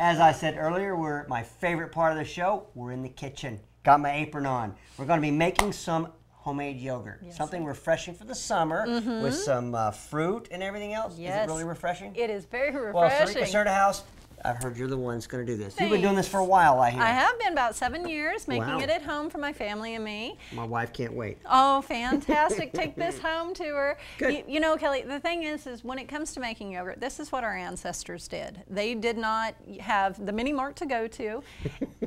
As I said earlier, we're at my favorite part of the show. We're in the kitchen. Got my apron on. We're going to be making some homemade yogurt. Yes, something refreshing for the summer with some fruit and everything else. Yes. Is it really refreshing? It is very refreshing. Well, Sarica Starter House, I've heard you're the one that's going to do this. Thanks. You've been doing this for a while, I hear. I have been about 7 years, making it at home for my family and me. My wife can't wait. Oh, fantastic. Take this home to her. Good. You know, Kelly, the thing is when it comes to making yogurt, this is what our ancestors did. They did not have the mini mart to go to.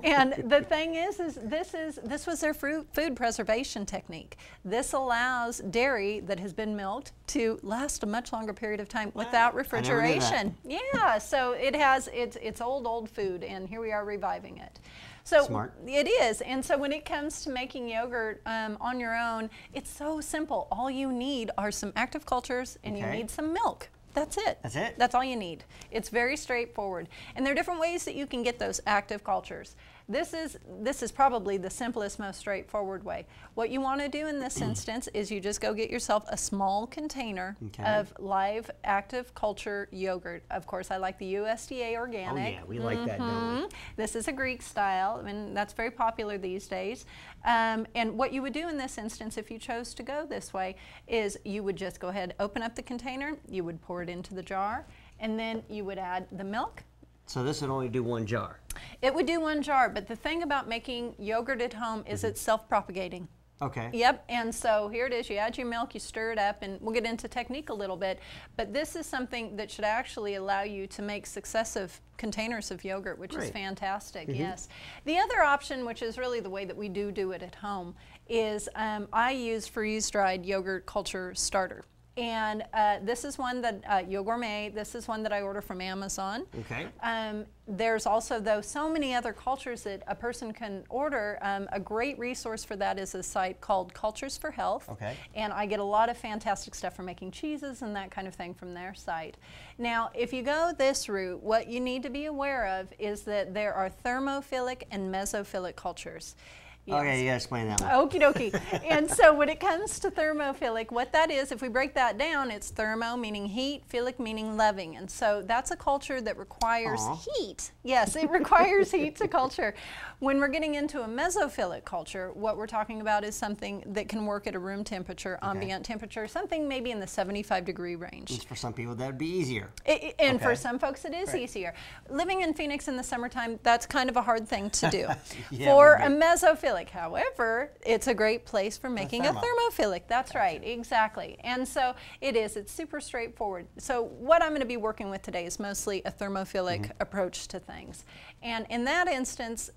And the thing is this was their food preservation technique. This allows dairy that has been milked to last a much longer period of time without refrigeration. Yeah, so it has it's old food, and here we are reviving it. So smart. It is, and so when it comes to making yogurt on your own, it's so simple. All you need are some active cultures, and you need some milk. That's it. That's it? That's all you need. It's very straightforward. And there are different ways that you can get those active cultures. This is probably the simplest, most straightforward way. What you want to do in this instance is you just go get yourself a small container of live active culture yogurt. Of course, I like the USDA organic. Oh yeah, we like that, don't we? This is a Greek style, and that's very popular these days. And what you would do in this instance, if you chose to go this way, is you would just go ahead, open up the container, you would pour it into the jar, and then you would add the milk. So this would only do 1 jar? It would do 1 jar, but the thing about making yogurt at home is it's self-propagating. Okay. Yep, and so here it is. You add your milk, you stir it up, and we'll get into technique a little bit, but this is something that should actually allow you to make successive containers of yogurt, which is fantastic, yes. The other option, which is really the way that we do it at home, is I use freeze-dried yogurt culture starter. And this is one that, Yo Gourmet, this is one that I order from Amazon. Okay. There's also, though, so many other cultures that a person can order. A great resource for that is a site called Cultures for Health. Okay. And I get a lot of fantastic stuff for making cheeses and that kind of thing from their site. Now, if you go this route, what you need to be aware of is that there are thermophilic and mesophilic cultures. Yes. Okay, you gotta explain that one. Okie dokie. And so when it comes to thermophilic, what that is, if we break that down, it's thermo meaning heat, philic meaning loving. And so that's a culture that requires heat. Yes, it requires heat to culture. When we're getting into a mesophilic culture, what we're talking about is something that can work at a room temperature, ambient temperature, something maybe in the 75-degree range. Just for some people, that would be easier. And for some folks, it is easier. Living in Phoenix in the summertime, that's kind of a hard thing to do. For a mesophilic, however, it's a great place for making a thermophilic. That's right, exactly. And so it is. It's super straightforward. So what I'm going to be working with today is mostly a thermophilic approach to things. And in that instance,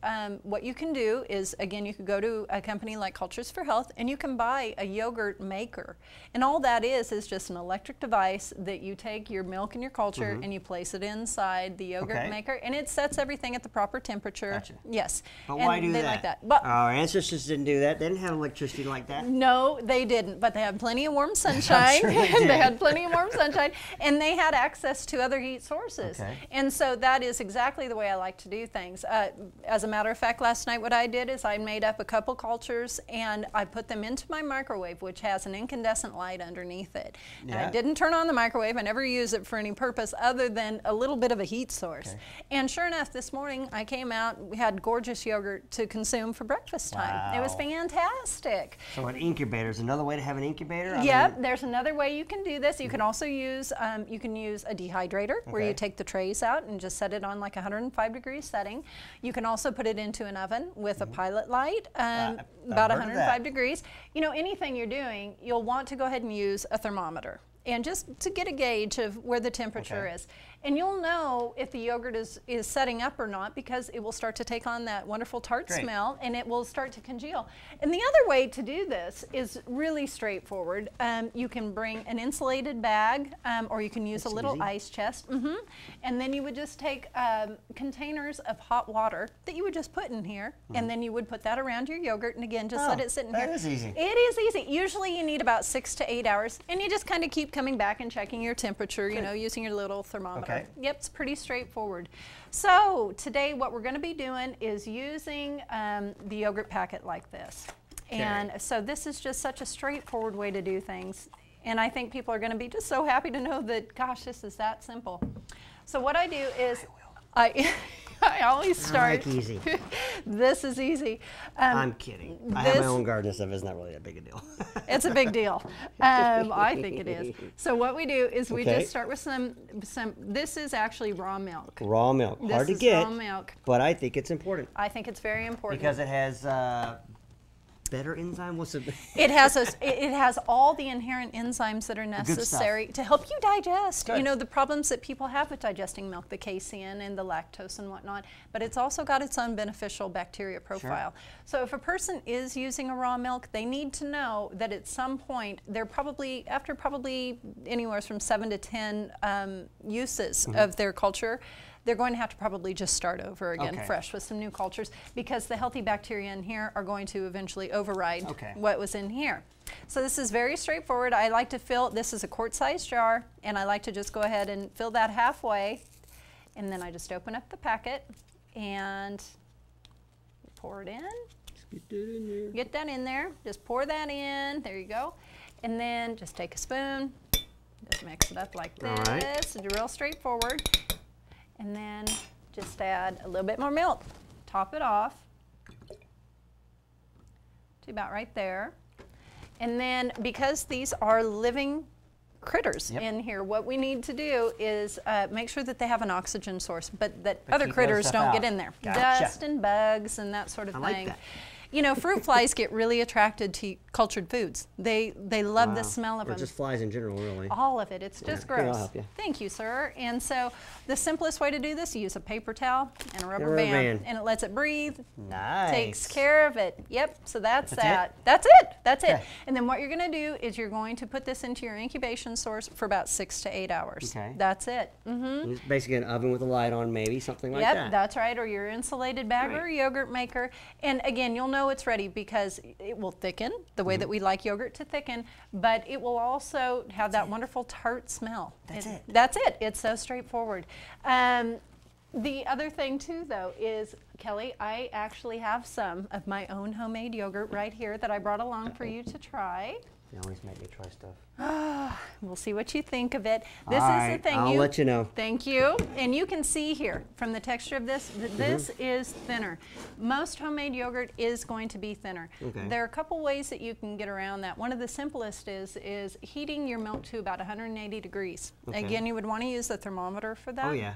what you can do is, again, you could go to a company like Cultures for Health, and you can buy a yogurt maker. And all that is just an electric device that you take your milk and your culture and you place it inside the yogurt maker, and it sets everything at the proper temperature. Gotcha. Yes. But why do they that? Like that. But our ancestors didn't do that. They didn't have electricity like that. No, they didn't. But they had plenty of warm sunshine. Sure they had plenty of warm sunshine, and they had access to other heat sources. And so that is exactly the way I like to do things. As a matter of fact, last night what I did is I made up a couple cultures and I put them into my microwave, which has an incandescent light underneath it. And I didn't turn on the microwave. I never use it for any purpose other than a little bit of a heat source. And sure enough, this morning I came out, we had gorgeous yogurt to consume for breakfast time. It was fantastic. So an incubator is another way to have an incubator? Yep, there's another way you can do this. You can also use, a dehydrator where you take the trays out and just set it on like 105-degree setting. You can also put it into an oven with a pilot light, about 105 degrees. You know, anything you're doing, you'll want to go ahead and use a thermometer, and just to get a gauge of where the temperature is. And you'll know if the yogurt is setting up or not, because it will start to take on that wonderful tart smell, and it will start to congeal. And the other way to do this is really straightforward. You can bring an insulated bag, or you can use a little ice chest. And then you would just take containers of hot water that you would just put in here, and then you would put that around your yogurt, and again, just let it sit in here. That is easy. It is easy. Usually you need about 6 to 8 hours, and you just kind of keep coming back and checking your temperature, you know, using your little thermometer. Yep, it's pretty straightforward. So today what we're going to be doing is using the yogurt packet like this. And so this is just such a straightforward way to do things. And I think people are going to be just so happy to know that, gosh, this is that simple. So what I do is I always start. I like easy. This is easy. I'm kidding. I have my own garden and stuff. It's not really that big a deal. It's a big deal. I think it is. So what we do is we Okay. just start with some. This is actually raw milk. Raw milk. This Hard to is get, raw milk. but I think it's important. I think it's very important. Because it has better enzyme? What's it? It has all the inherent enzymes that are necessary to help you digest. Good. You know, the problems that people have with digesting milk, the casein and the lactose and whatnot, but it's also got its own beneficial bacteria profile. Sure. So if a person is using a raw milk, they need to know that at some point, they're probably, after probably anywhere from 7 to 10 uses of their culture, they're going to have to probably just start over again, fresh with some new cultures, because the healthy bacteria in here are going to eventually override what was in here. So this is very straightforward. I like to fill, this is a quart-sized jar, and I like to just go ahead and fill that halfway, and then I just open up the packet and pour it in. Just get that in there. Get that in there. Just pour that in. There you go. And then just take a spoon, just mix it up like this. All right. It's real straightforward. And then just add a little bit more milk. Top it off to about right there. And then because these are living critters in here, what we need to do is make sure that they have an oxygen source, but that other critters don't get in there. Gotcha. Dust and bugs and that sort of I thing. like that. You know, fruit flies get really attracted to cultured foods. They love the smell of or them. just flies in general, really. All of it. It's just Here, I'll gross. help you. Thank you, sir. And so the simplest way to do this, you use a paper towel and a rubber rubber band, band. and it lets it breathe. Nice. Takes care of it. Yep. So that's that. it? That's it. That's it. Okay. And then what you're going to do is you're going to put this into your incubation source for about 6 to 8 hours. Okay. That's it. It's basically an oven with a light on, maybe, something like Yep, that. that's right, or your insulated bag or a yogurt maker. And again, you'll know it's ready because it will thicken the way that we like yogurt to thicken, but it will also have that wonderful tart smell. That's it. That's it. It's so straightforward. The other thing too, though, is, Kelly, I actually have some of my own homemade yogurt right here that I brought along for you to try. You always make me try stuff. We'll see what you think of it. This All is right, the thing. I'll let you know. Thank you. And you can see here from the texture of this, this is thinner. Most homemade yogurt is going to be thinner. Okay. There are a couple ways that you can get around that. One of the simplest is heating your milk to about 180 degrees. Okay. Again, you would want to use the thermometer for that. Oh, yeah.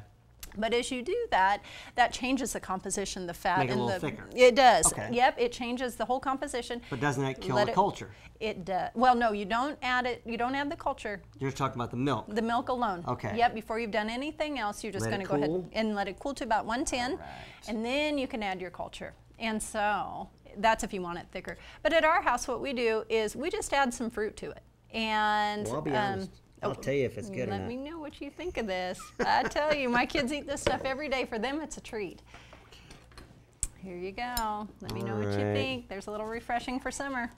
But as you do that, that changes the composition, the fat, Make it a and little the. thicker. It does. Okay. Yep, it changes the whole composition. But doesn't that kill Let the it- culture? It does. Well, no, you don't add it. You don't add the culture. You're just talking about the milk. The milk alone. Okay. Yep, before you've done anything else, you're just Let going it to go ahead cool? and let it cool to about 110. Right. And then you can add your culture. And so that's if you want it thicker. But at our house, what we do is we just add some fruit to it. And Well, I'll be honest. I'll tell you if it's good or let not. me know what you think of this. I tell you, my kids eat this stuff every day. For them, it's a treat. Here you go. Let me know what you Alright. think. There's a little refreshing for summer.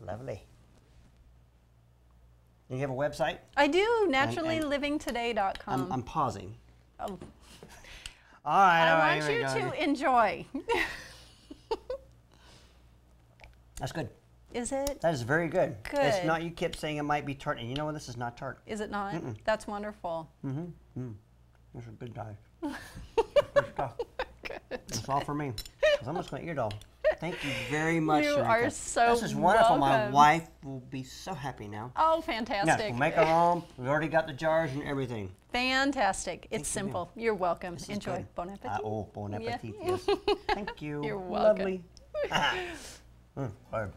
Lovely. Do you have a website? I do, naturallylivingtoday.com. I'm pausing. Oh. All right, all right. I want here you we go. to enjoy. That's good. Is it? That is very good. It's Good. not, you kept saying it might be tart, and you know what? This is not tart. Is it not? That's wonderful. This is a good diet. Good stuff. That's all for me. 'Cause I'm just going to eat it all. Thank you very much, You Sarica. are so This is wonderful. My welcome. wife will be so happy now. Oh, Yes, fantastic. we'll make our own. We've already got the jars and everything. Fantastic. It's Thank you, simple. You're welcome. This is Enjoy. good. Bon appetit. Oh, bon Yeah. appetit, yes. Thank you. You're welcome. Lovely. Hard.